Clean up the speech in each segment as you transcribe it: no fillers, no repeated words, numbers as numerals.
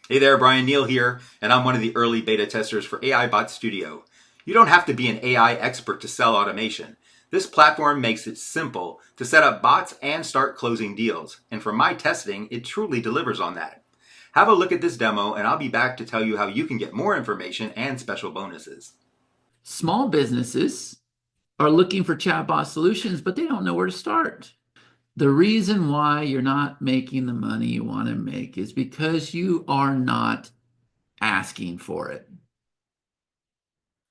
Hey there, Brian Neal here, and I'm one of the early beta testers for AIBot Studio. You don't have to be an AI expert to sell automation. This platform makes it simple to set up bots and start closing deals, and from my testing, it truly delivers on that. Have a look at this demo, and I'll be back to tell you how you can get more information and special bonuses. Small businesses are looking for chatbot solutions, but they don't know where to start. The reason why you're not making the money you want to make is because you are not asking for it.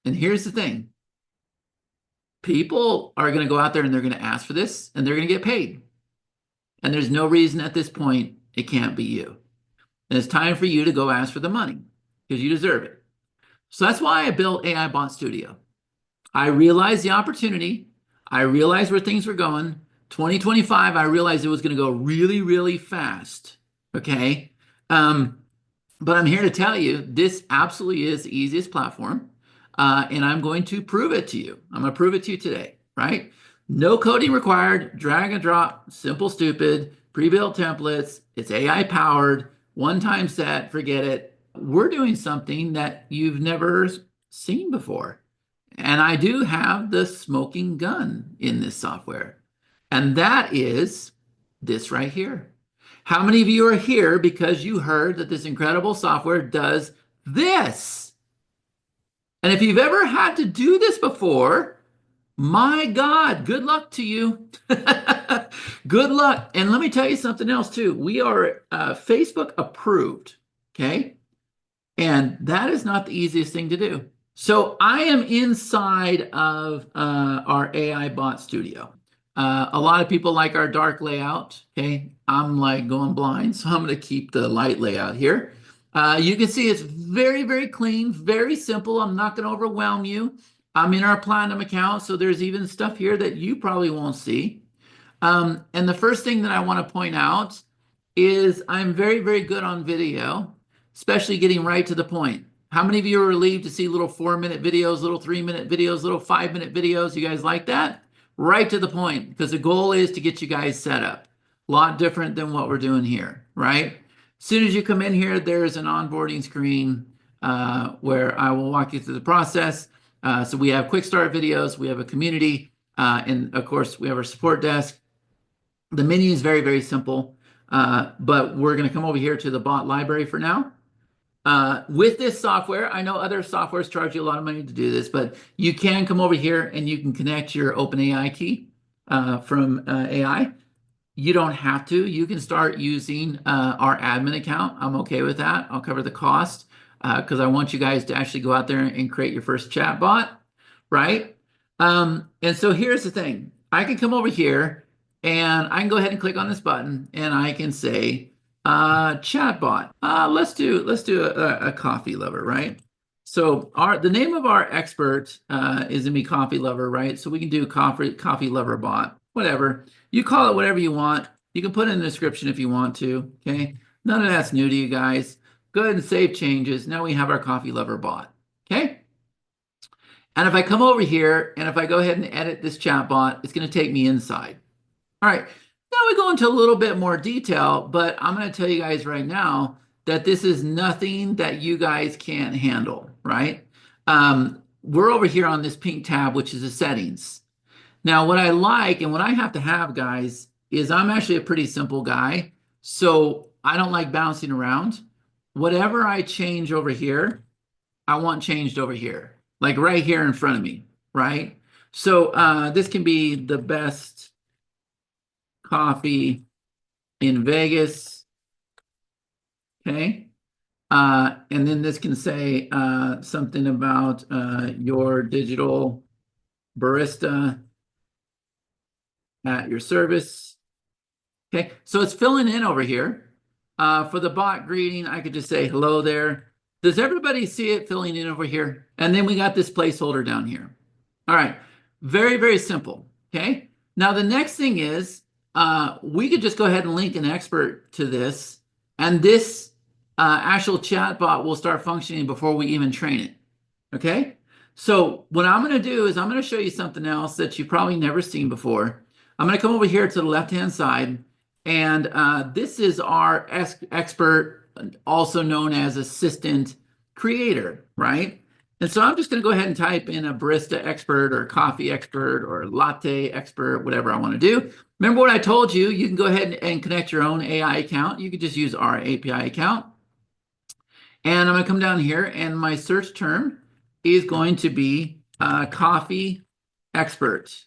And here's the thing. People are going to go out there and they're going to ask for this and they're going to get paid. And there's no reason at this point it can't be you. And it's time for you to go ask for the money because you deserve it. So that's why I built AIBot Studio. I realized the opportunity. I realized where things were going. 2025, I realized it was going to go really, really fast. Okay. But I'm here to tell you this absolutely is the easiest platform. And I'm going to prove it to you. I'm going to prove it to you today, right? No coding required, drag and drop, simple, stupid, pre-built templates. It's AI powered, one-time set, forget it. We're doing something that you've never seen before. And I do have the smoking gun in this software. And that is this right here. How many of you are here because you heard that this incredible software does this? And if you've ever had to do this before, my God, good luck to you. Good luck. And let me tell you something else too. We are Facebook approved, okay? And that is not the easiest thing to do. So I am inside of our AIBot Studio. A lot of people like our dark layout, okay? I'm like going blind, so I'm going to keep the light layout here. You can see it's very, very clean, very simple. I'm not going to overwhelm you. I'm in our Platinum account, so there's even stuff here that you probably won't see. And the first thing that I want to point out is I'm very, very good on video, especially getting right to the point. How many of you are relieved to see little 4-minute videos, little 3-minute videos, little 5-minute videos? You guys like that? Right to the point, because the goal is to get you guys set up. A lot different than what we're doing here, right? As soon as you come in here, there's an onboarding screen where I will walk you through the process. So we have quick start videos, we have a community, and of course we have our support desk. The menu is very, very simple, but we're going to come over here to the bot library for now. With this software, I know other softwares charge you a lot of money to do this, but you can come over here and you can connect your OpenAI key from AI. You don't have to. You can start using our admin account. I'm okay with that. I'll cover the cost because I want you guys to actually go out there and create your first chat bot, right? And so here's the thing. I can come over here and I can go ahead and click on this button and I can say, chatbot. Let's do a coffee lover, right? So the name of our expert is gonna be coffee lover, right? So we can do coffee lover bot, whatever. You call it whatever you want. You can put in the description if you want to, okay? None of that's new to you guys. Go ahead and save changes. Now we have our coffee lover bot, okay? And if I come over here and if I go ahead and edit this chatbot, it's gonna take me inside. All right. Now we go into a little bit more detail, but I'm going to tell you guys right now that this is nothing that you guys can't handle, right? We're over here on this pink tab, which is the settings. Now, what I like and what I have to have, guys, is I'm actually a pretty simple guy, so I don't like bouncing around. Whatever I change over here, I want changed over here, like right here in front of me, right? So this can be the best coffee in Vegas, okay? And then this can say something about your digital barista at your service, okay? So it's filling in over here. For the bot greeting, I could just say hello there. Does everybody see it filling in over here? And then we got this placeholder down here. All right, very, very simple, okay? Now the next thing is, we could just go ahead and link an expert to this, and this actual chatbot will start functioning before we even train it, okay? So what I'm going to do is I'm going to show you something else that you've probably never seen before. I'm going to come over here to the left-hand side, and this is our expert also known as assistant creator, right? And so I'm just going to go ahead and type in a barista expert or coffee expert or latte expert, whatever I want to do. Remember what I told you, you can go ahead and connect your own AI account. You could just use our API account. And I'm going to come down here and my search term is going to be coffee expert.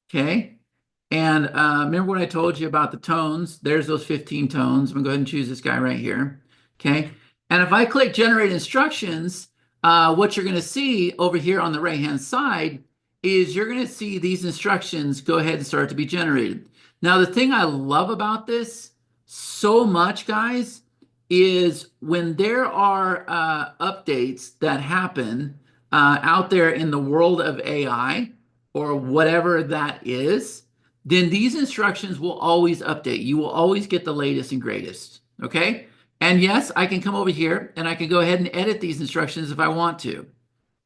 Okay. And remember what I told you about the tones? There's those 15 tones. I'm going to go ahead and choose this guy right here. Okay. And if I click generate instructions, what you're going to see over here on the right-hand side is you're going to see these instructions go ahead and start to be generated. Now, the thing I love about this so much, guys, is when there are updates that happen out there in the world of AI or whatever that is, then these instructions will always update. You will always get the latest and greatest, okay? And yes, I can come over here and I can go ahead and edit these instructions if I want to,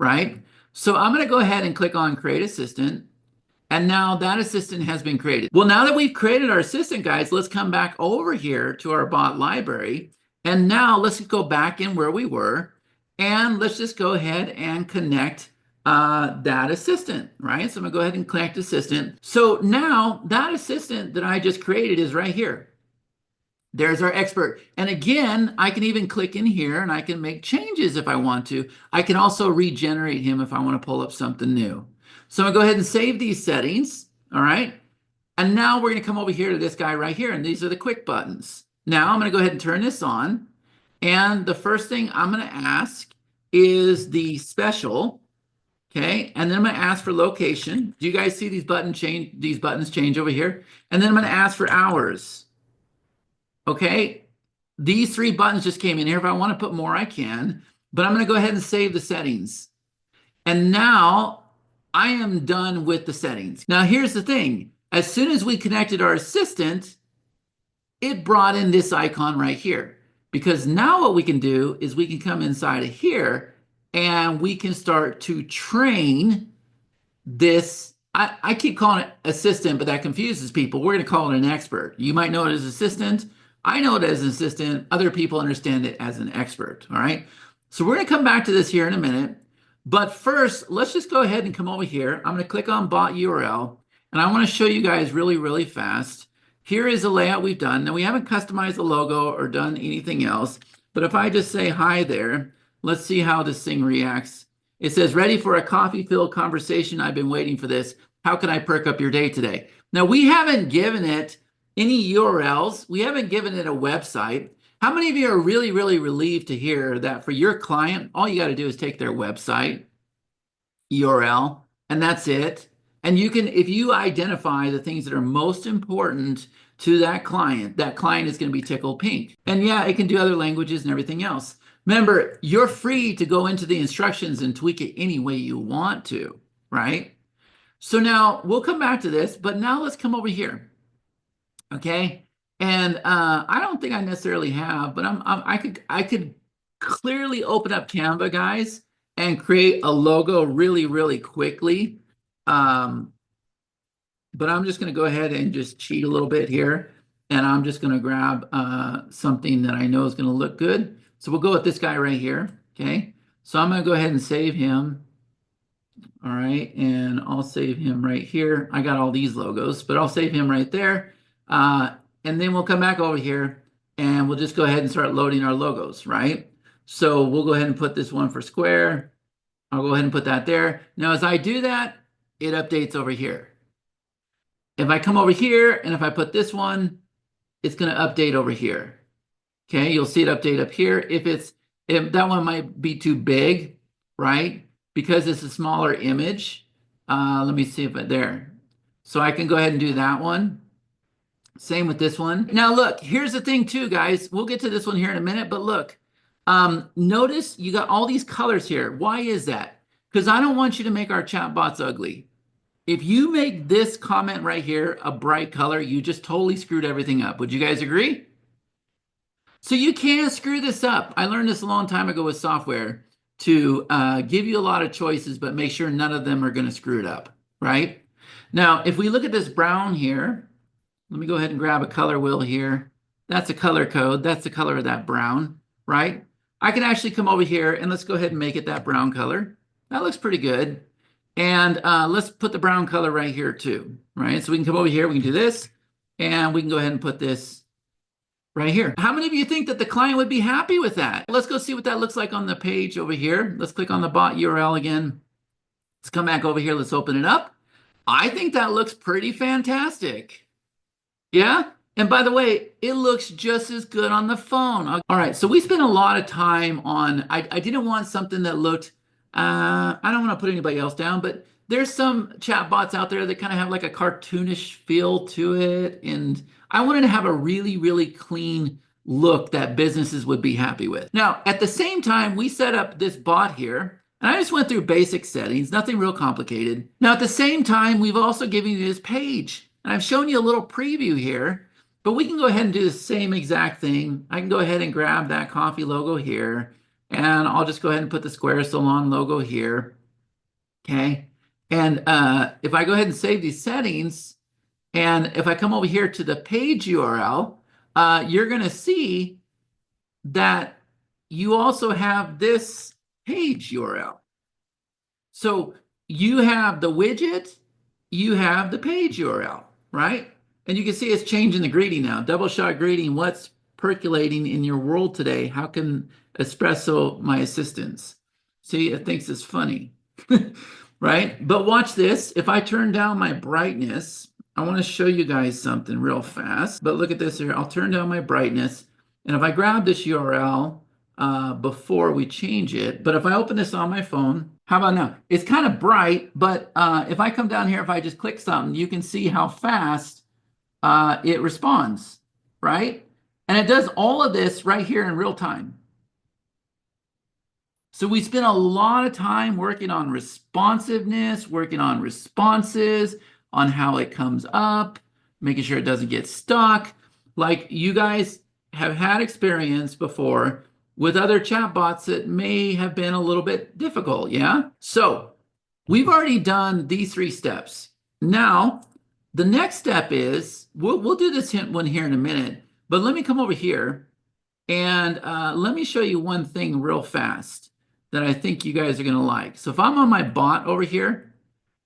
right? So I'm going to go ahead and click on Create Assistant. And now that assistant has been created. Well, now that we've created our assistant, guys, let's come back over here to our bot library. And now let's go back in where we were. And let's just go ahead and connect that assistant, right? So I'm going to go ahead and connect assistant. So now that assistant that I just created is right here. There's our expert. And again, I can even click in here and I can make changes if I want to. I can also regenerate him if I want to pull up something new. So I'm going to go ahead and save these settings. All right. And now we're going to come over here to this guy right here. And these are the quick buttons. Now I'm going to go ahead and turn this on. And the first thing I'm going to ask is the special. Okay. And then I'm going to ask for location. Do you guys see these buttons change over here? And then I'm going to ask for hours. Okay, these three buttons just came in here. If I want to put more, I can, but I'm going to go ahead and save the settings. And now I am done with the settings. Now, here's the thing. As soon as we connected our assistant, it brought in this icon right here. Because now what we can do is we can come inside of here and we can start to train this. I keep calling it assistant, but that confuses people. We're going to call it an expert. You might know it as assistant. I know it as an assistant. Other people understand it as an expert. All right. So we're going to come back to this here in a minute. But first, let's just go ahead and come over here. I'm going to click on bot URL. And I want to show you guys really, really fast. Here is the layout we've done. Now, we haven't customized the logo or done anything else. But if I just say hi there, let's see how this thing reacts. It says, ready for a coffee-filled conversation. I've been waiting for this. How can I perk up your day today? Now, we haven't given it any URLs. We haven't given it a website. How many of you are really, really relieved to hear that for your client, all you got to do is take their website URL, and that's it. And you can, if you identify the things that are most important to that client is going to be tickled pink. And yeah, it can do other languages and everything else. Remember, you're free to go into the instructions and tweak it any way you want to, right? So now we'll come back to this, but now let's come over here. Okay, and I don't think I necessarily have, but I could clearly open up Canva, guys, and create a logo really, really quickly. But I'm just going to go ahead and just cheat a little bit here, and I'm just going to grab something that I know is going to look good. So we'll go with this guy right here. Okay, so I'm going to go ahead and save him. All right, and I'll save him right here. I got all these logos, but I'll save him right there. And then we'll come back over here and we'll just go ahead and start loading our logos, right? So we'll go ahead and put this one for square. I'll go ahead and put that there. Now, as I do that, it updates over here. If I come over here and if I put this one, it's going to update over here. Okay, you'll see it update up here. If that one might be too big, right? Because it's a smaller image. Let me see if it there. So I can go ahead and do that one. Same with this one. Now look, here's the thing too, guys. We'll get to this one here in a minute, but look, notice you got all these colors here. Why is that? Because I don't want you to make our chatbots ugly. If you make this comment right here a bright color, you just totally screwed everything up. Would you guys agree? So you can't screw this up. I learned this a long time ago with software to give you a lot of choices, but make sure none of them are going to screw it up, right? Now, if we look at this brown here, let me go ahead and grab a color wheel here. That's a color code. That's the color of that brown. right? I can actually come over here and let's go ahead and make it that brown color. That looks pretty good. And let's put the brown color right here too, right? So we can come over here, we can do this, and we can go ahead and put this right here. How many of you think that the client would be happy with that? Let's go see what that looks like on the page over here. Let's click on the bot URL again. Let's come back over here. Let's open it up. I think that looks pretty fantastic. Yeah? And by the way, it looks just as good on the phone. All right, so we spent a lot of time on, I didn't want something that looked, I don't want to put anybody else down, but there's some chat bots out there that kind of have like a cartoonish feel to it. And I wanted to have a really, really clean look that businesses would be happy with. Now, at the same time, we set up this bot here, and I just went through basic settings, nothing real complicated. Now, at the same time, we've also given you this page, and I've shown you a little preview here. But we can go ahead and do the same exact thing. I can go ahead and grab that coffee logo here, and I'll just go ahead and put the Square Salon logo here, okay? And if I go ahead and save these settings, and if I come over here to the page URL, you're gonna see that you also have this page URL. So you have the widget, you have the page URL, right? And you can see it's changing the greeting now. Double shot greeting, what's percolating in your world today? How can espresso my assistance? See, it thinks it's funny, right? But watch this. If I turn down my brightness, I want to show you guys something real fast. But look at this here. I'll turn down my brightness. And if I grab this URL before we change it, but if I open this on my phone, how about now? It's kind of bright, but if I come down here, if I just click something, you can see how fast it responds, right? And it does all of this right here in real time. So we spent a lot of time working on responsiveness, working on responses, on how it comes up, making sure it doesn't get stuck. Like you guys have had experience before with other chatbots that may have been a little bit difficult, yeah? So we've already done these 3 steps. Now, the next step is, we'll do this one here in a minute, but let me come over here and let me show you one thing real fast that I think you guys are gonna like. So if I'm on my bot over here,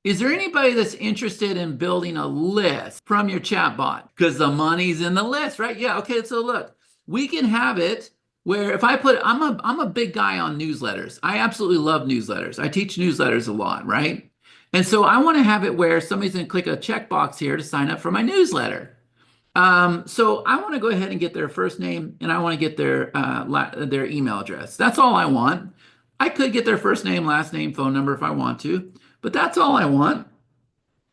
is there anybody that's interested in building a list from your chat bot? Because the money's in the list, right? Yeah, okay, so look, we can have it where if I put, I'm a big guy on newsletters. I absolutely love newsletters. I teach newsletters a lot, right? And so I want to have it where somebody's going to click a checkbox here to sign up for my newsletter. So I want to go ahead and get their first name and I want to get their email address. That's all I want. I could get their first name, last name, phone number if I want to, but that's all I want.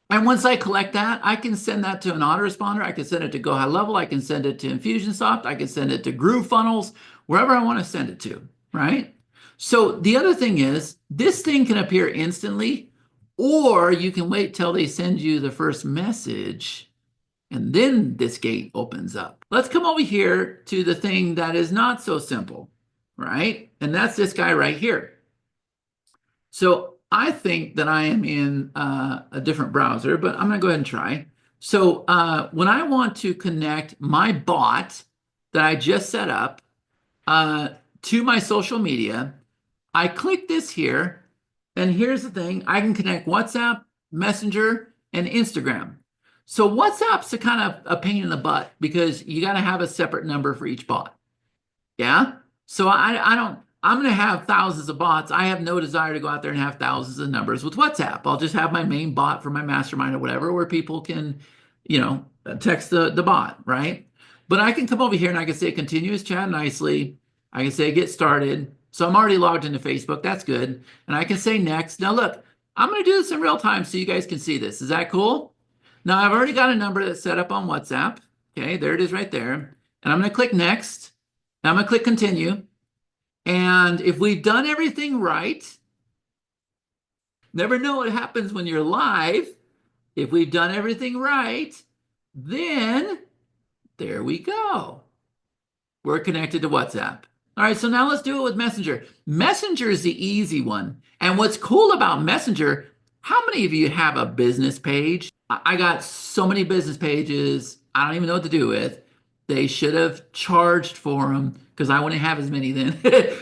And once I collect that, I can send that to an autoresponder. I can send it to Go High Level. I can send it to Infusionsoft. I can send it to GrooveFunnels, wherever I want to send it to, right? So the other thing is, this thing can appear instantly, or you can wait till they send you the first message, and then this gate opens up. Let's come over here to the thing that is not so simple, right? And that's this guy right here. So I think that I am in a different browser, but I'm going to go ahead and try. So when I want to connect my bot that I just set up to my social media, I click this here. And here's the thing, I can connect WhatsApp, Messenger, and Instagram. So WhatsApp's a kind of a pain in the butt because you got to have a separate number for each bot. Yeah? So I'm going to have thousands of bots. I have no desire to go out there and have thousands of numbers with WhatsApp. I'll just have my main bot for my mastermind or whatever, where people can, text the bot, right? But I can come over here and I can say continuous chat nicely. I can say get started. So I'm already logged into Facebook. That's good. And I can say next. Now look, I'm going to do this in real time so you guys can see this. Is that cool? Now I've already got a number that's set up on WhatsApp. Okay, there it is right there. And I'm going to click next. And I'm going to click continue. And if we've done everything right, never know what happens when you're live. If we've done everything right, then there we go. We're connected to WhatsApp. All right, so now let's do it with Messenger. Messenger is the easy one. And what's cool about Messenger, how many of you have a business page? I got so many business pages, I don't even know what to do with. They should have charged for them because I wouldn't have as many then,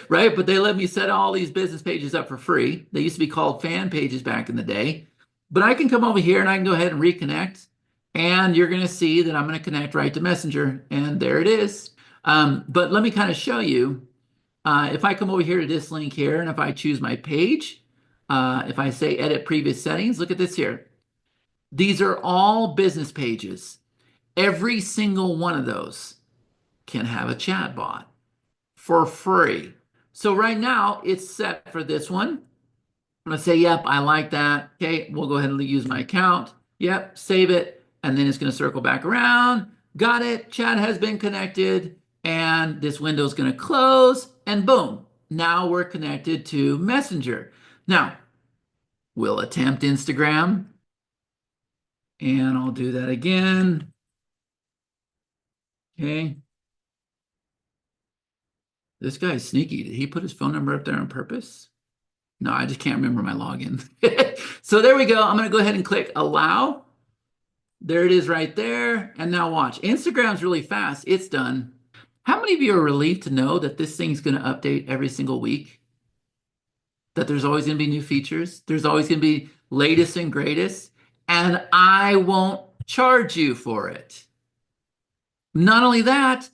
right? But they let me set all these business pages up for free. They used to be called fan pages back in the day. But I can come over here and I can go ahead and reconnect. And you're going to see that I'm going to connect right to Messenger. And there it is. But let me kind of show you. If I come over here to this link here, and if I choose my page, if I say edit previous settings, look at this here. These are all business pages. Every single one of those can have a chat bot for free. So right now it's set for this one. I'm going to say, yep, I like that. Okay, we'll go ahead and use my account. Yep, save it. And then it's going to circle back around. Got it. Chat has been connected. And this window is going to close. And boom, now we're connected to Messenger. Now, we'll attempt Instagram. And I'll do that again. Okay. This guy's sneaky. Did he put his phone number up there on purpose? No, I just can't remember my login. So there we go. I'm going to go ahead and click allow. There it is right there. And now watch. Instagram's really fast. It's done. How many of you are relieved to know that this thing's going to update every single week? That there's always going to be new features. There's always going to be latest and greatest. And I won't charge you for it. Not only that,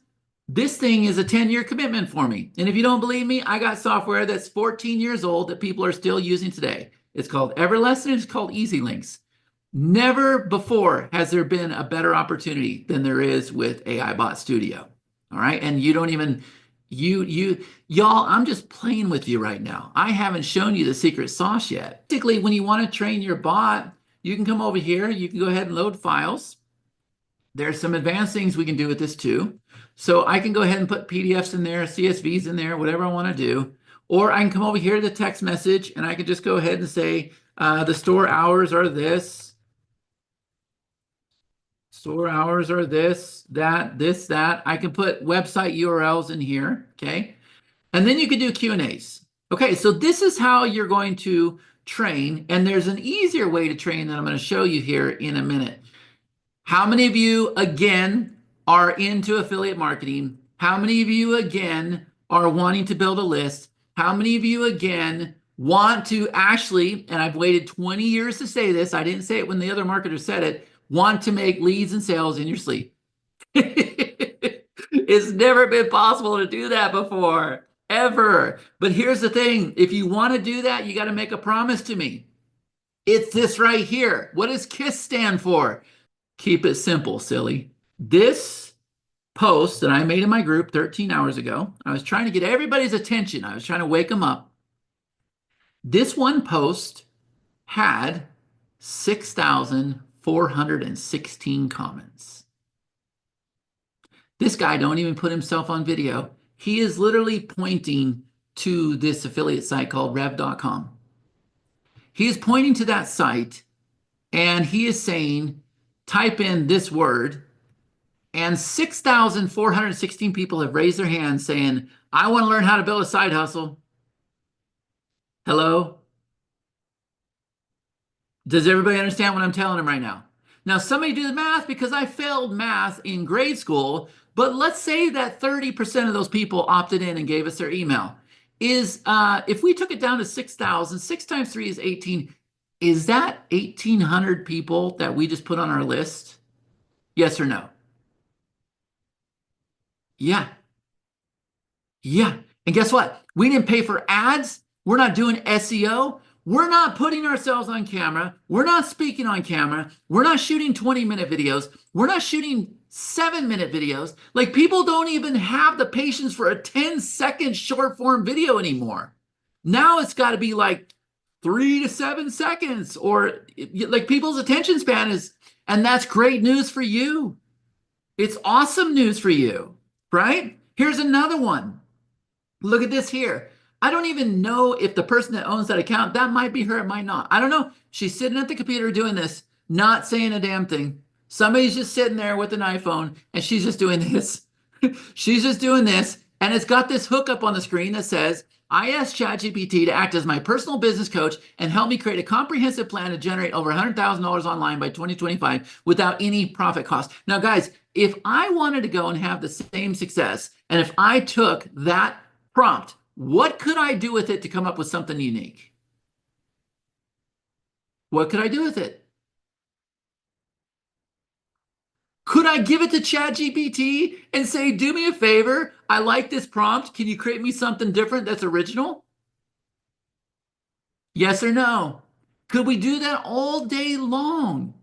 this thing is a 10-year commitment for me. And if you don't believe me, I got software that's 14 years old that people are still using today. It's called Everlesson. It's called Easy Links. Never before has there been a better opportunity than there is with AIBot Studio. All right. And you don't even, y'all, I'm just playing with you right now. I haven't shown you the secret sauce yet. Basically, when you want to train your bot, you can come over here. You can go ahead and load files. There's some advanced things we can do with this too. So I can go ahead and put PDFs in there, CSVs in there, whatever I want to do. Or I can come over here to the text message and I can just go ahead and say the store hours are this. Store hours are this, that, this, that. I can put website URLs in here, okay? And then you can do Q&As. Okay, so this is how you're going to train. And there's an easier way to train that I'm going to show you here in a minute. How many of you, again, are into affiliate marketing? How many of you, again, are wanting to build a list? How many of you, again, want to actually, and I've waited 20 years to say this, I didn't say it when the other marketer said it, want to make leads and sales in your sleep? It's never been possible to do that before, ever. But here's the thing. If you want to do that, you got to make a promise to me. It's this right here. What does KISS stand for? Keep it simple, silly. This post that I made in my group 13 hours ago, I was trying to get everybody's attention. I was trying to wake them up. This one post had 6,416 comments. This guy don't even put himself on video. He is literally pointing to this affiliate site called rev.com. He is pointing to that site and he is saying, type in this word, and 6,416 people have raised their hands saying, I want to learn how to build a side hustle. Hello? Does everybody understand what I'm telling them right now? Now, somebody do the math because I failed math in grade school, but let's say that 30% of those people opted in and gave us their email. If we took it down to 6,000, 6 times 3 is 18. Is that 1,800 people that we just put on our list? Yes or no? Yeah. Yeah. And guess what? We didn't pay for ads. We're not doing SEO. We're not putting ourselves on camera. We're not speaking on camera. We're not shooting 20-minute videos. We're not shooting 7-minute videos. Like, people don't even have the patience for a 10-second short form video anymore. Now it's got to be like 3 to 7 seconds, or like people's attention span is, and that's great news for you. It's awesome news for you, right? Here's another one. Look at this here. I don't even know if the person that owns that account, that might be her, it might not. I don't know. She's sitting at the computer doing this, not saying a damn thing. Somebody's just sitting there with an iPhone and she's just doing this. She's just doing this. And it's got this hookup on the screen that says, I asked ChatGPT to act as my personal business coach and help me create a comprehensive plan to generate over $100,000 online by 2025 without any profit cost. Now, guys, if I wanted to go and have the same success, and if I took that prompt, what could I do with it to come up with something unique? What could I do with it? Could I give it to ChatGPT and say, do me a favor, I like this prompt. Can you create me something different that's original? Yes or no? Could we do that all day long?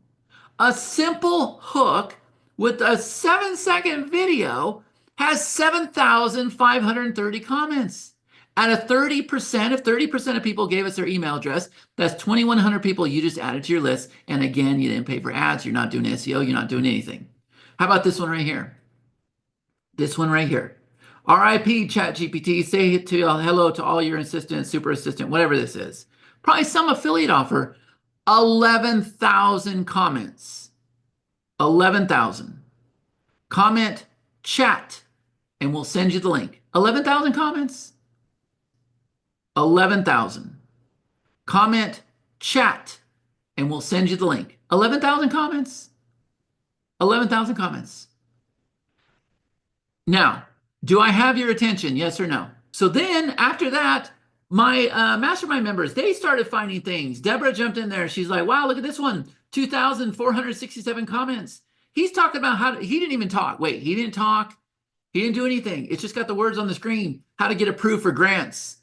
A simple hook with a 7-second video has 7,530 comments. At a 30%, if 30% of people gave us their email address, that's 2,100 people you just added to your list. And again, you didn't pay for ads. You're not doing SEO. You're not doing anything. How about this one right here? This one right here. RIP ChatGPT, say hello to all your assistant, super assistant, whatever this is. Probably some affiliate offer. 11,000 comments. 11,000. Comment chat and we'll send you the link. 11,000 comments. 11,000. Comment chat and we'll send you the link. 11,000 comments. 11,000 comments. Now, do I have your attention? Yes or no? So then after that, my mastermind members, they started finding things. Deborah jumped in there. She's like, wow, look at this one. 2,467 comments. He's talking about how he didn't even talk. Wait, he didn't talk. He didn't do anything. It's just got the words on the screen. How to get approved for grants.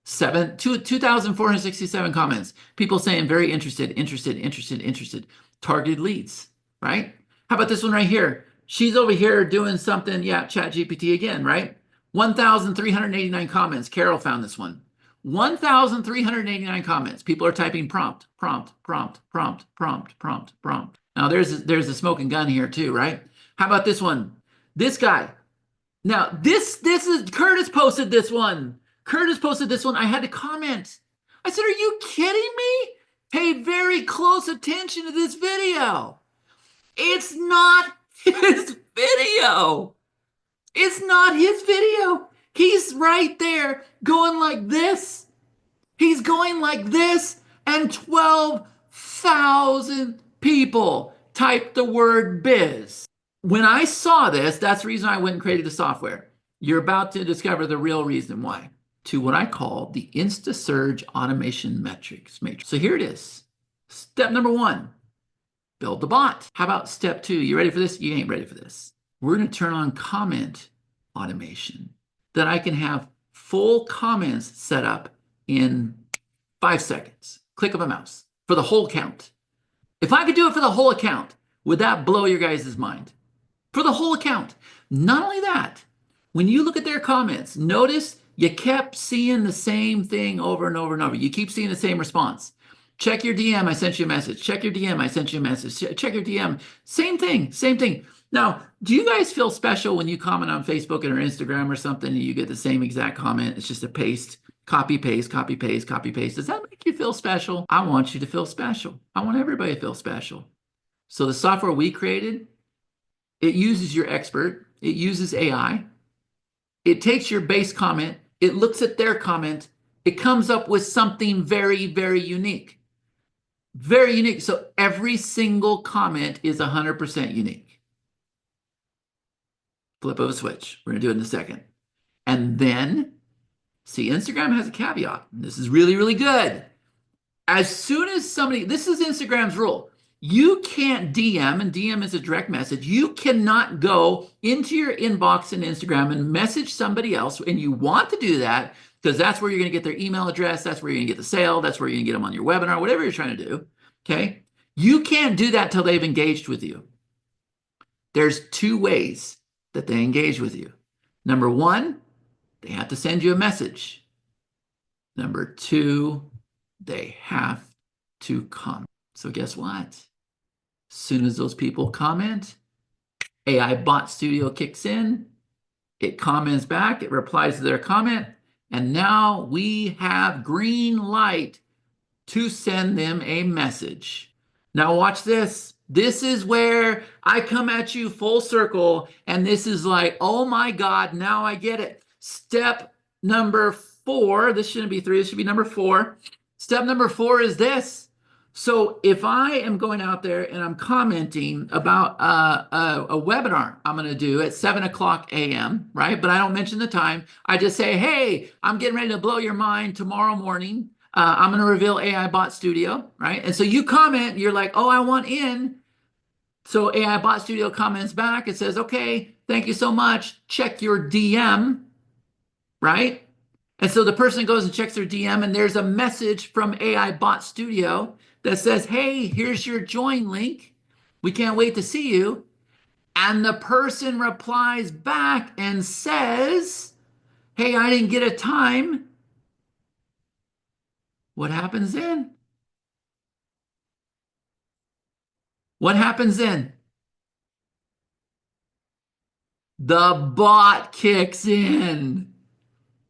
2,467 comments. People saying very interested, interested, interested, interested. Targeted leads, right? How about this one right here? She's over here doing something. Yeah, ChatGPT again, right? 1,389 comments. Carol found this one. 1,389 comments. People are typing prompt, prompt, prompt, prompt, prompt, prompt, prompt. Now there's a smoking gun here too, right? How about this one? This guy. Now this is Curtis posted this one. Curtis posted this one. I had to comment. I said, are you kidding me? Pay very close attention to this video. It's not his video. It's not his video. He's right there going like this. He's going like this, and 12,000 people typed the word biz. When I saw this, that's the reason I went and created the software. You're about to discover the real reason why. To what I call the InstaSurge automation metrics matrix. So here it is. Step number 1, build the bot. How about step 2? You ready for this? You ain't ready for this. We're going to turn on comment automation, that I can have full comments set up in 5 seconds. Click of a mouse for the whole account. If I could do it for the whole account, would that blow your guys' mind? For the whole account. Not only that, when you look at their comments, notice you kept seeing the same thing over and over and over. You keep seeing the same response. Check your DM, I sent you a message. Check your DM, I sent you a message. Check your DM. Same thing, same thing. Now, do you guys feel special when you comment on Facebook or Instagram or something and you get the same exact comment? It's just a paste, copy, paste, copy, paste, copy, paste. Does that make you feel special? I want you to feel special. I want everybody to feel special. So the software we created, it uses your expert. It uses AI. It takes your base comment. It looks at their comment. It comes up with something very, very unique. Very unique. So every single comment is 100% unique. Flip of a switch. We're going to do it in a second. And then, see, Instagram has a caveat. This is really, really good. As soon as somebody, this is Instagram's rule. You can't DM, and DM is a direct message. You cannot go into your inbox in Instagram and message somebody else, and you want to do that because that's where you're going to get their email address. That's where you're going to get the sale. That's where you're going to get them on your webinar, whatever you're trying to do, okay? You can't do that till they've engaged with you. There's 2 ways that they engage with you. Number 1, they have to send you a message. Number 2, they have to comment. So guess what? As soon as those people comment, AIBot Studio kicks in, it comments back, it replies to their comment, and now we have green light to send them a message. Now watch this. This is where I come at you full circle, and this is like, oh my God, now I get it. Step number 4. This shouldn't be 3. This should be number 4. Step number 4 is this. So if I am going out there and I'm commenting about a webinar I'm going to do at 7 o'clock a.m., right? But I don't mention the time. I just say, hey, I'm getting ready to blow your mind tomorrow morning. I'm going to reveal AIBot Studio, right? And so you comment, you're like, oh, I want in. So AIBot Studio comments back. It says, okay, thank you so much. Check your DM, right? And so the person goes and checks their DM, and there's a message from AIBot Studio that says, hey, here's your join link. We can't wait to see you. And the person replies back and says, hey, I didn't get a time. What happens then? What happens then? The bot kicks in.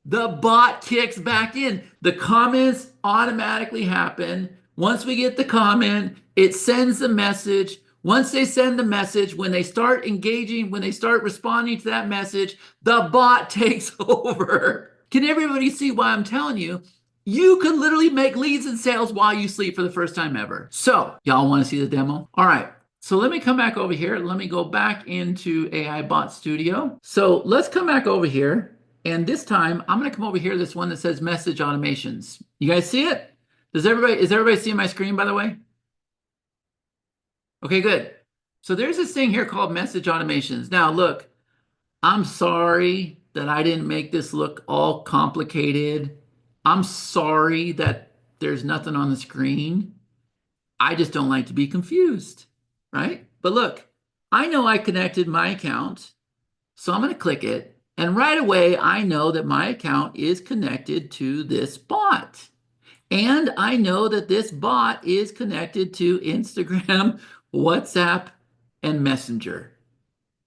The bot kicks back in. The comments automatically happen. Once we get the comment, it sends the message. Once they send the message, when they start engaging, when they start responding to that message, the bot takes over. Can everybody see why I'm telling you? You could literally make leads and sales while you sleep for the first time ever. So, y'all want to see the demo? All right. So let me come back over here. Let me go back into AIBot Studio. So let's come back over here. And this time, I'm going to come over here, this one that says message automations. You guys see it? Is everybody seeing my screen, by the way? Okay, good. So there's this thing here called message automations. Now, look, I'm sorry that I didn't make this look all complicated. I'm sorry that there's nothing on the screen. I just don't like to be confused, right? But look, I know I connected my account, so I'm going to click it. And right away, I know that my account is connected to this bot. And I know that this bot is connected to Instagram, WhatsApp, and Messenger.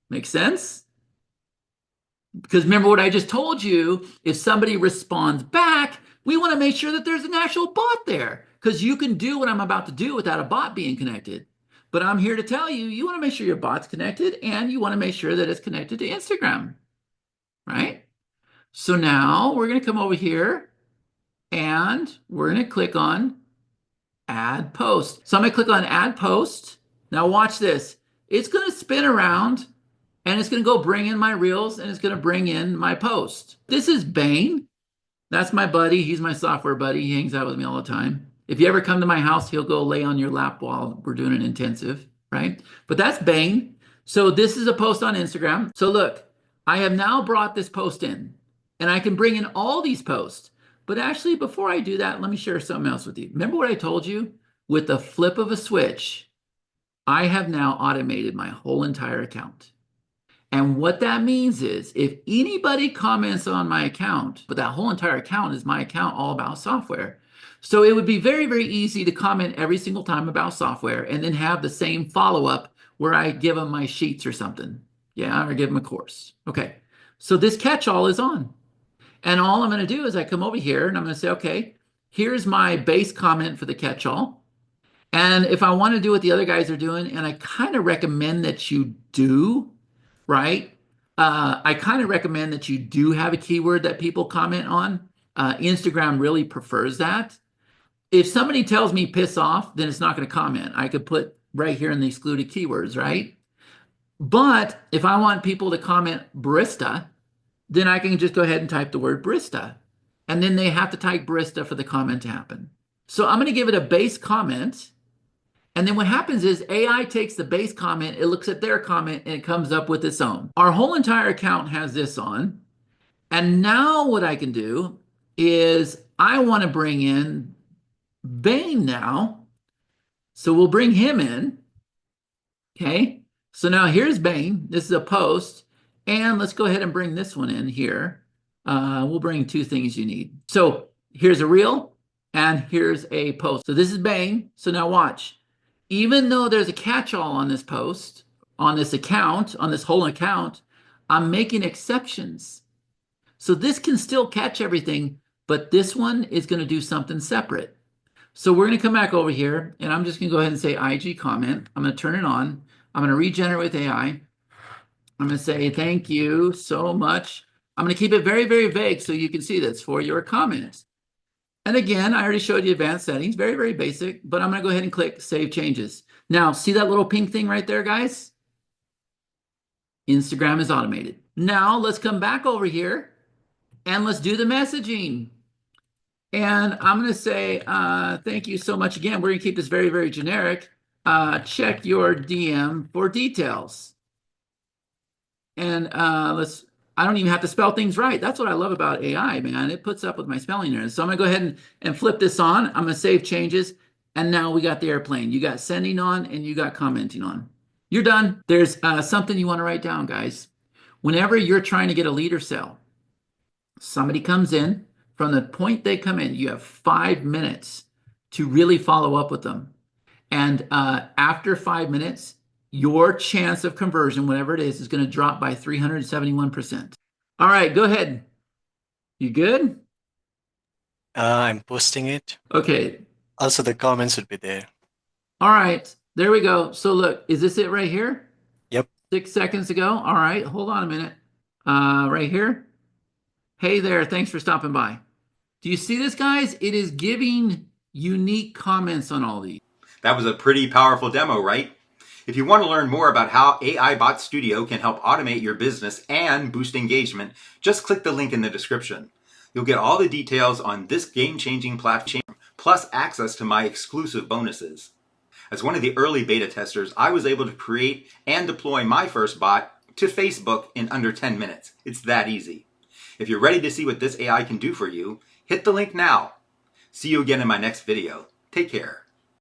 Make sense? Because remember what I just told you, if somebody responds back, we want to make sure that there's an actual bot there. Because you can do what I'm about to do without a bot being connected. But I'm here to tell you, you want to make sure your bot's connected, and you want to make sure that it's connected to Instagram. Right? So now we're going to come over here and we're going to click on add post. So I'm going to click on add post. Now watch this. It's going to spin around and it's going to go bring in my reels and it's going to bring in my post. This is Bane. That's my buddy. He's my software buddy. He hangs out with me all the time. If you ever come to my house, he'll go lay on your lap while we're doing an intensive, right? But that's Bane. So this is a post on Instagram. So look, I have now brought this post in, and I can bring in all these posts. But actually, before I do that, let me share something else with you. Remember what I told you? With the flip of a switch, I have now automated my whole entire account. And what that means is if anybody comments on my account, but that whole entire account is my account all about software. So it would be very, very easy to comment every single time about software and then have the same follow-up where I give them my sheets or something. Yeah, or give them a course. Okay, so this catch-all is on. And all I'm going to do is I come over here and I'm going to say, okay, here's my base comment for the catch-all. And if I want to do what the other guys are doing, and I kind of recommend that you do, right? I kind of recommend that you do have a keyword that people comment on. Instagram really prefers that. If somebody tells me piss off, then it's not going to comment. I could put right here in the excluded keywords, right? But if I want people to comment barista, then I can just go ahead and type the word barista. And then they have to type barista for the comment to happen. So I'm going to give it a base comment. And then what happens is AI takes the base comment, it looks at their comment, and it comes up with its own. Our whole entire account has this on. And now what I can do is I want to bring in Bane now. So we'll bring him in. Okay. So now here's Bane. This is a post. And let's go ahead and bring this one in here. We'll bring two things you need. So here's a reel and here's a post. So this is Bane. So now watch. Even though there's a catch-all on this post, on this account, on this whole account, I'm making exceptions. So this can still catch everything, but this one is going to do something separate. So we're going to come back over here, and I'm just going to go ahead and say IG comment. I'm going to turn it on. I'm going to regenerate with AI. I'm going to say, thank you so much I'm going to keep it very, very vague so you can see this for your comments. And again, I already showed you advanced settings, very, very basic, but I'm going to go ahead and click Save Changes. Now, see that little pink thing right there, guys? Instagram is automated. Now, let's come back over here and let's do the messaging. And I'm going to say, thank you so much again. We're going to keep this very, very generic. Check your DM for details. And I don't even have to spell things right. That's what I love about AI, man. It puts up with my spelling errors. So I'm going to go ahead and flip this on. I'm going to save changes. And now we got the airplane. You got sending on and you got commenting on. You're done. There's something you want to write down, guys. Whenever you're trying to get a lead or sell, somebody comes in. From the point they come in, you have 5 minutes to really follow up with them. And after 5 minutes, your chance of conversion, whatever it is going to drop by 371%. All right, go ahead. You good? I'm posting it. Okay. Also, the comments would be there. All right, there we go. So look, is this it right here? Yep. 6 seconds ago. All right, hold on a minute. Right here. Hey there, thanks for stopping by. Do you see this, guys? It is giving unique comments on all these. That was a pretty powerful demo, right? If you want to learn more about how AIBot Studio can help automate your business and boost engagement, just click the link in the description. You'll get all the details on this game-changing platform, plus access to my exclusive bonuses. As one of the early beta testers, I was able to create and deploy my first bot to Facebook in under 10 minutes. It's that easy. If you're ready to see what this AI can do for you, hit the link now. See you again in my next video. Take care.